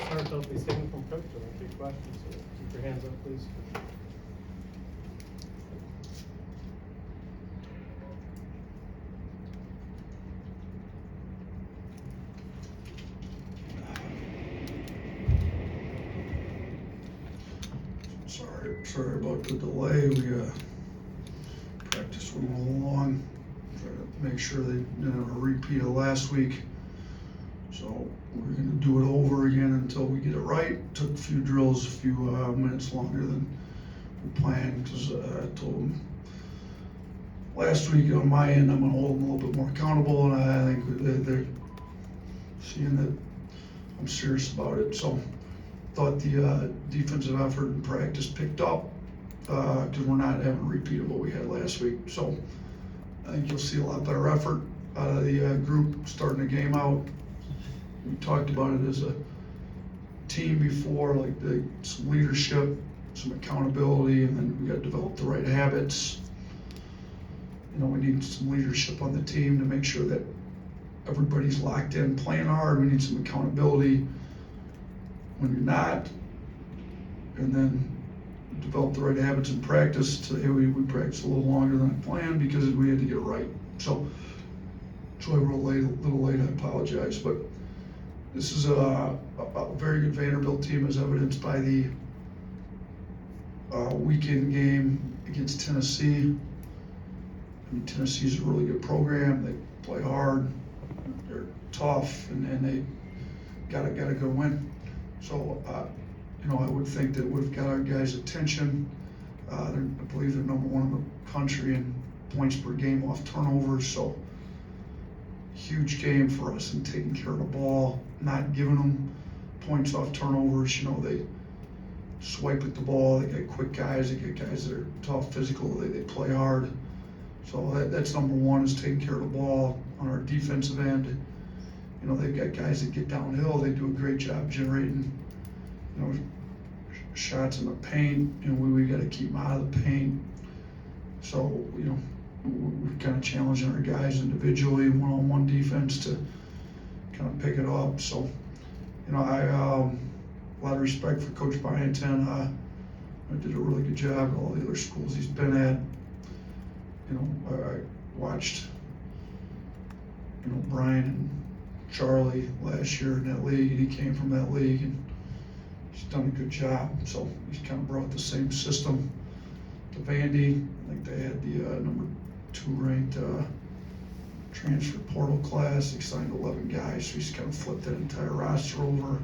heartfelt statement from Coach, and a few questions, so keep your hands up, please. Sorry about the delay. We practice went a little long. Try to make sure they didn't have a repeat of last week. So we're gonna do it over again until we get it right. Took a few drills, a few minutes longer than we planned, because I told them last week on my end I'm gonna hold them a little bit more accountable, and I think they're seeing that I'm serious about it. So thought the defensive effort in practice picked up, because we're not having a repeat of what we had last week. So I think you'll see a lot better effort out of the group starting the game out. We talked about it as a team before, like some leadership, some accountability, and then we got to develop the right habits. You know, we need some leadership on the team to make sure that everybody's locked in, playing hard. We need some accountability when you're not, and then develop the right habits in practice. Today we practiced a little longer than I planned because we had to get it right. So I wrote a little late, I apologize, but this is a very good Vanderbilt team, as evidenced by the weekend game against Tennessee. I mean, Tennessee's a really good program. They play hard, they're tough, and they got a good win. So, you know, I would think that we've got our guys' attention. I believe they're number one in the country in points per game off turnovers. So, huge game for us in taking care of the ball, not giving them points off turnovers. You know, they swipe at the ball. They got quick guys. They got guys that are tough, physical. They play hard. So that's number one, is taking care of the ball. On our defensive end, you know, they've got guys that get downhill. They do a great job generating, you know, shots in the paint. You know, we got to keep them out of the paint. So, you know, we're kind of challenging our guys individually, one-on-one defense, to kind of pick it up. So, you know, I a lot of respect for Coach Byington. I did a really good job at all the other schools he's been at. You know, I watched, you know, Brian and Charlie last year in that league, and he came from that league, and he's done a good job. So he's kind of brought the same system to Vandy. I think they had the number 2 ranked transfer portal class. They signed 11 guys, so he's kind of flipped that entire roster over.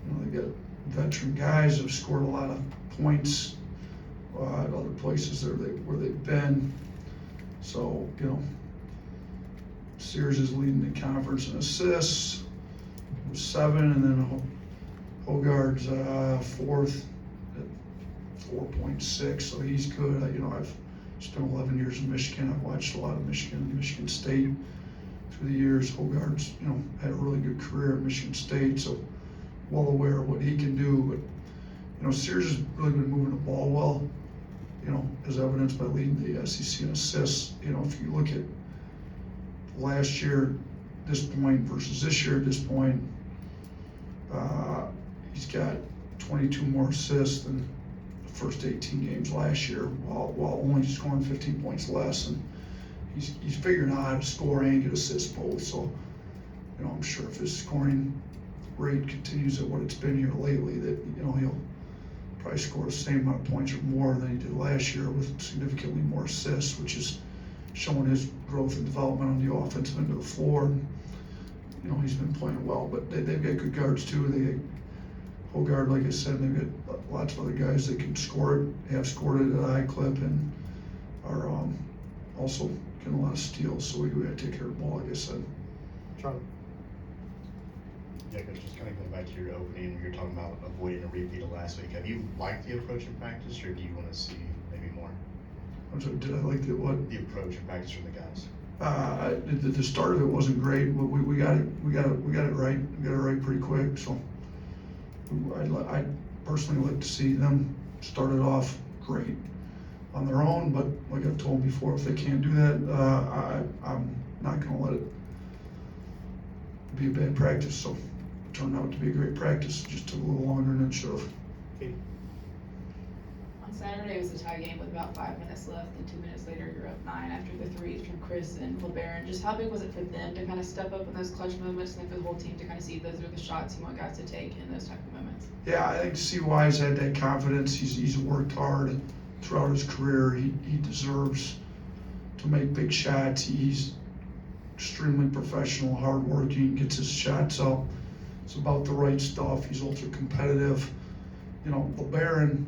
You know, they got veteran guys that have scored a lot of points at other places where they've been. So, you know, Sears is leading the conference in assists with 7, and then Hogard's 4th at 4.6. So he's good. You know, I've spent 11 years in Michigan. I've watched a lot of Michigan State through the years. Hogard's, you know, had a really good career at Michigan State, so well aware of what he can do. But, you know, Sears has really been moving the ball well, you know, as evidenced by leading the SEC in assists. You know, if you look at last year at this point versus this year at this point, he's got 22 more assists than the first 18 games last year, while only scoring 15 points less. And he's figuring out how to score and get assists both. So, you know, I'm sure if his scoring rate continues at what it's been here lately, that, you know, he'll probably score the same amount of points or more than he did last year, with significantly more assists, which is showing his growth and development on the offensive end of the floor. And, you know, he's been playing well, but they've got good guards too. They got Hogard, like I said, they've got lots of other guys that can score it, have scored it at a high clip, and are also getting a lot of steals. So we got to take care of the ball, like I said. Charlie. Yeah, Coach, just kind of going back to your opening, you're talking about avoiding a repeat of last week. Have you liked the approach in practice, or do you want to see maybe more? I'm sorry, did I like the what? The approach in practice from the guys. The start of it wasn't great, but we got it right. We got it right pretty quick. So I'd personally like to see them start it off great on their own. But like I've told them before, if they can't do that, I'm not going to let it be a bad practice. So turned out to be a great practice. Just took a little longer than it should have. Katie? On Saturday, it was a tie game with about 5 minutes left, and 2 minutes later, you're up 9 after the threes from Chris and LeBaron. Just how big was it for them to kind of step up in those clutch moments, and then for the whole team to kind of see those are the shots you want guys to take in those type of moments? Yeah, I think CY's had that confidence. He's worked hard throughout his career. He deserves to make big shots. He's extremely professional, hardworking, gets his shots up. It's about the right stuff. He's ultra competitive. You know, LeBaron,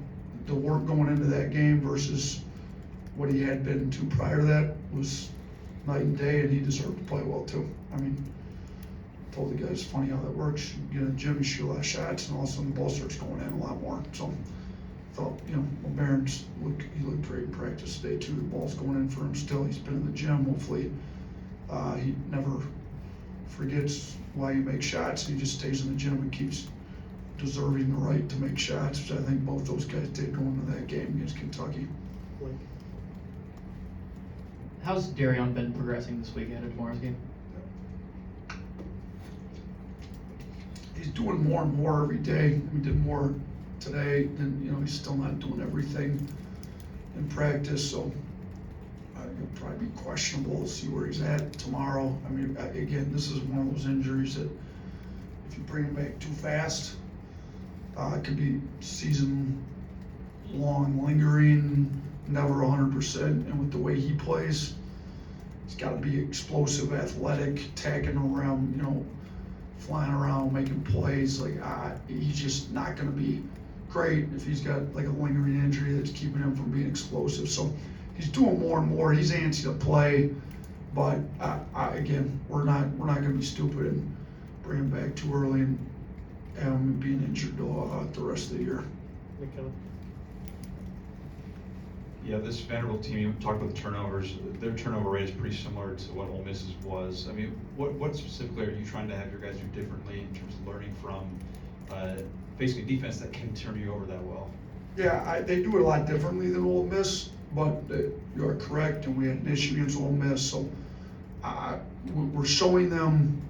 the work going into that game versus what he had been to prior to that was night and day, and he deserved to play well too. I mean, I told the guys, it's funny how that works. You get in the gym, you shoot a lot of shots, and all of a sudden the ball starts going in a lot more. So I thought, you know, LeBaron's he looked great in practice today too. The ball's going in for him still. He's been in the gym. Hopefully, he never forgets why he makes shots. He just stays in the gym and keeps deserving the right to make shots, which I think both those guys did going into that game against Kentucky. Blake? How's Darion been progressing this week ahead of tomorrow's game? He's doing more and more every day. We did more today, and you know he's still not doing everything in practice, so he'll probably be questionable. We'll see where he's at tomorrow. I mean, again, this is one of those injuries that if you bring him back too fast, it could be season-long, lingering, never 100%. And with the way he plays, he's got to be explosive, athletic, tagging around, you know, flying around, making plays. Like, he's just not going to be great if he's got like a lingering injury that's keeping him from being explosive. So he's doing more and more. He's antsy to play, but again, we're not going to be stupid and bring him back too early and have him being injured the rest of the year. McKenna? Yeah, this Vanderbilt team, you talked about the turnovers. Their turnover rate is pretty similar to what Ole Miss's was. I mean, what specifically are you trying to have your guys do differently in terms of learning from basically defense that can turn you over that well? Yeah, they do it a lot differently than Ole Miss, but you are correct, and we had an issue against Ole Miss, so we're showing them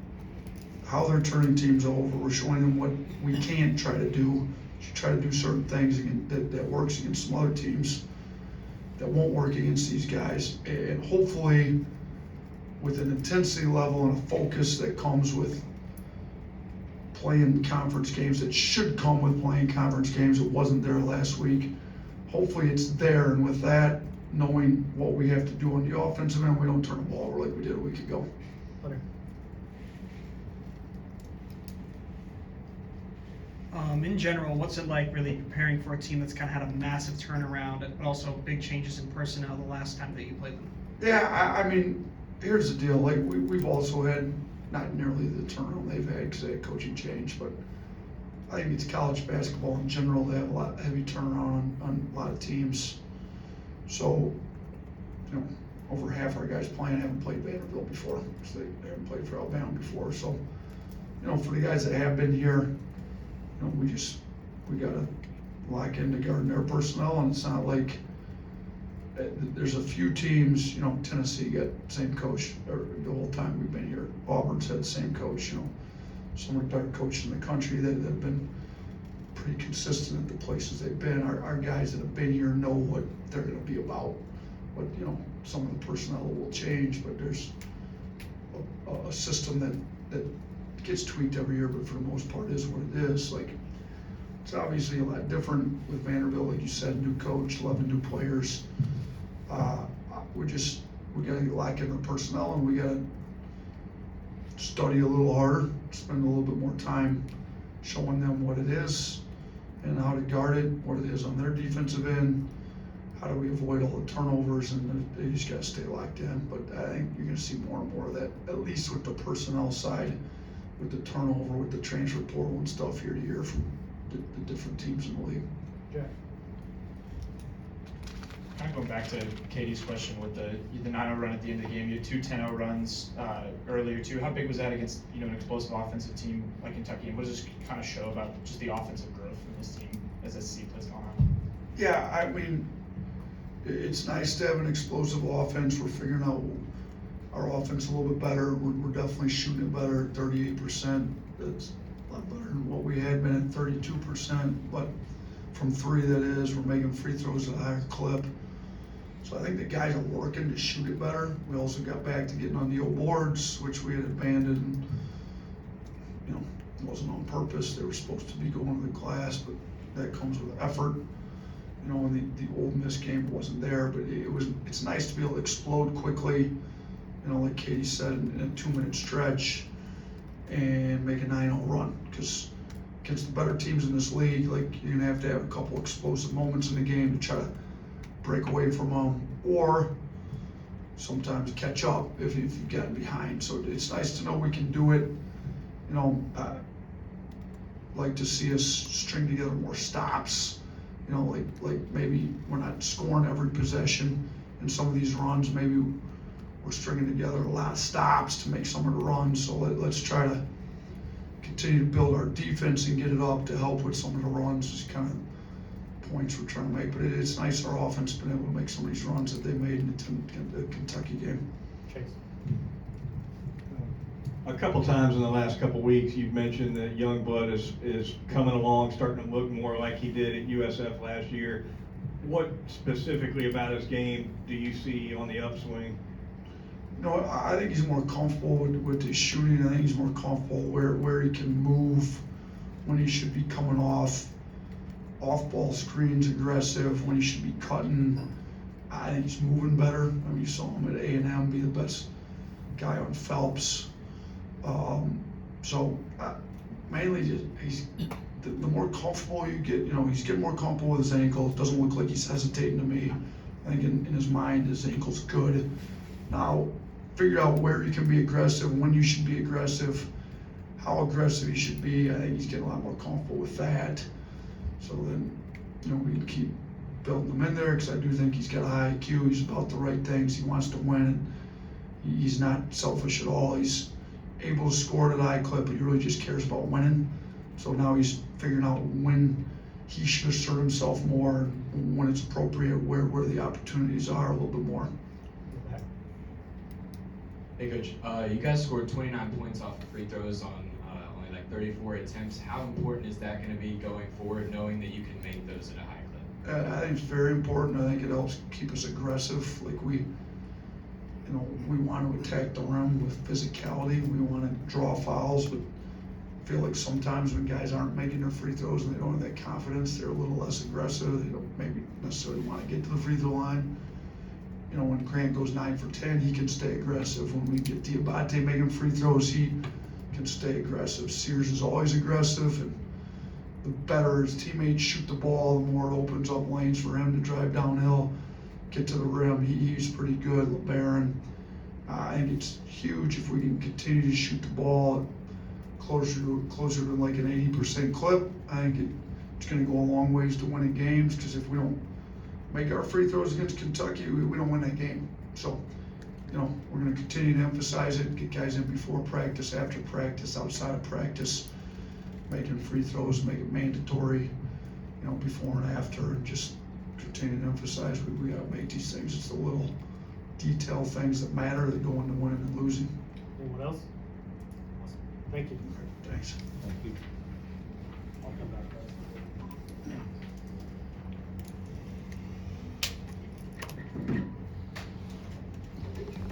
how they're turning teams over. We're showing them what we can try to do. Try to do certain things that works against some other teams that won't work against these guys. And hopefully with an intensity level and a focus that comes with playing conference games, that should come with playing conference games. It wasn't there last week. Hopefully it's there, and with that, knowing what we have to do on the offensive end, we don't turn the ball over like we did a week ago. Hunter? In general, what's it like really preparing for a team that's kind of had a massive turnaround, but also big changes in personnel the last time that you played them? Yeah, I mean, here's the deal. Like we've also had not nearly the turnaround they've had because they had coaching change, but I think it's college basketball in general. They have a lot heavy turnaround on a lot of teams. So, you know, over half our guys playing haven't played Vanderbilt before, so they haven't played for Alabama before. So, you know, for the guys that have been here, you know, we gotta lock into guarding their personnel, and it's not like there's a few teams, you know, Tennessee got the same coach the whole time we've been here. Auburn's had the same coach, you know. Some of the better coaches in the country that have been pretty consistent at the places they've been. Our guys that have been here know what they're gonna be about. But, you know, some of the personnel will change, but there's a system that gets tweaked every year, but for the most part is what it is. Like, it's obviously a lot different with Vanderbilt, like you said, new coach, 11 new players. We gotta lock in the personnel, and we gotta study a little harder, spend a little bit more time showing them what it is and how to guard it, what it is on their defensive end, how do we avoid all the turnovers, and they just gotta stay locked in. But I think you're gonna see more and more of that, at least with the personnel side, with the turnover, with the transfer portal and stuff year to year from the different teams in the league. Jack? Kind of going back to Katie's question with the 9-0 run at the end of the game, you had 2 10-0 runs earlier too. How big was that against, you know, an explosive offensive team like Kentucky? And what does this kind of show about just the offensive growth in this team as this season has gone on? Yeah, I mean, it's nice to have an explosive offense. We're figuring out our offense a little bit better. We're definitely shooting it better at 38%. That's a lot better than what we had been at 32%, but from three, that is, we're making free throws at a higher clip. So I think the guys are working to shoot it better. We also got back to getting on the old boards, which we had abandoned. You know, it wasn't on purpose. They were supposed to be going to the class, but that comes with effort. You know, in the Ole Miss game wasn't there, but it's nice to be able to explode quickly, you know, like Katie said, in a 2-minute stretch and make a 9-0 run. Because against the better teams in this league, like, you're gonna have to have a couple explosive moments in the game to try to break away from them, or sometimes catch up if you've gotten behind. So it's nice to know we can do it. You know, like to see us string together more stops. You know, like maybe we're not scoring every possession in some of these runs. Maybe we're stringing together a lot of stops to make some of the runs. So let's try to continue to build our defense and get it up to help with some of the runs. Is kind of points we're trying to make. But it's nice our offense has been able to make some of these runs that they made in the Kentucky game. Chase. A couple times in the last couple weeks, you've mentioned that Youngblood is coming along, starting to look more like he did at USF last year. What specifically about his game do you see on the upswing? You know, I think he's more comfortable with his shooting. I think he's more comfortable where he can move, when he should be coming off ball screens, aggressive, when he should be cutting. I think he's moving better. I mean, you saw him at A&M be the best guy on Phelps. So mainly just the more comfortable you get, you know, he's getting more comfortable with his ankle. It doesn't look like he's hesitating to me. I think in his mind, his ankle's good. Now, figured out where you can be aggressive, when you should be aggressive, how aggressive he should be. I think he's getting a lot more comfortable with that. So then, you know, we can keep building him in there, because I do think he's got a high IQ. He's about the right things. He wants to win. And he's not selfish at all. He's able to score at a high clip, but he really just cares about winning. So now he's figuring out when he should assert himself more, when it's appropriate, where the opportunities are a little bit more. Hey Coach, you guys scored 29 points off of free throws on only like 34 attempts. How important is that going to be going forward, knowing that you can make those at a high clip? I think it's very important. I think it helps keep us aggressive. Like we want to attack the rim with physicality. We want to draw fouls, but I feel like sometimes when guys aren't making their free throws and they don't have that confidence, they're a little less aggressive. They don't maybe necessarily want to get to the free throw line. You know, when Grant goes 9 for 10, he can stay aggressive. When we get Diabate making free throws, he can stay aggressive. Sears is always aggressive, and the better his teammates shoot the ball, the more it opens up lanes for him to drive downhill, get to the rim. He's pretty good. LeBaron, I think it's huge if we can continue to shoot the ball closer to like an 80% clip. I think it's going to go a long ways to winning games, because if we don't make our free throws against Kentucky, we don't win that game. So, you know, we're going to continue to emphasize it, get guys in before practice, after practice, outside of practice, making free throws, make it mandatory, you know, before and after, and just continue to emphasize we got to make these things. It's the little detail things that matter that go into winning and losing. Anyone else? Awesome. Thank you. Thanks. I'll come back.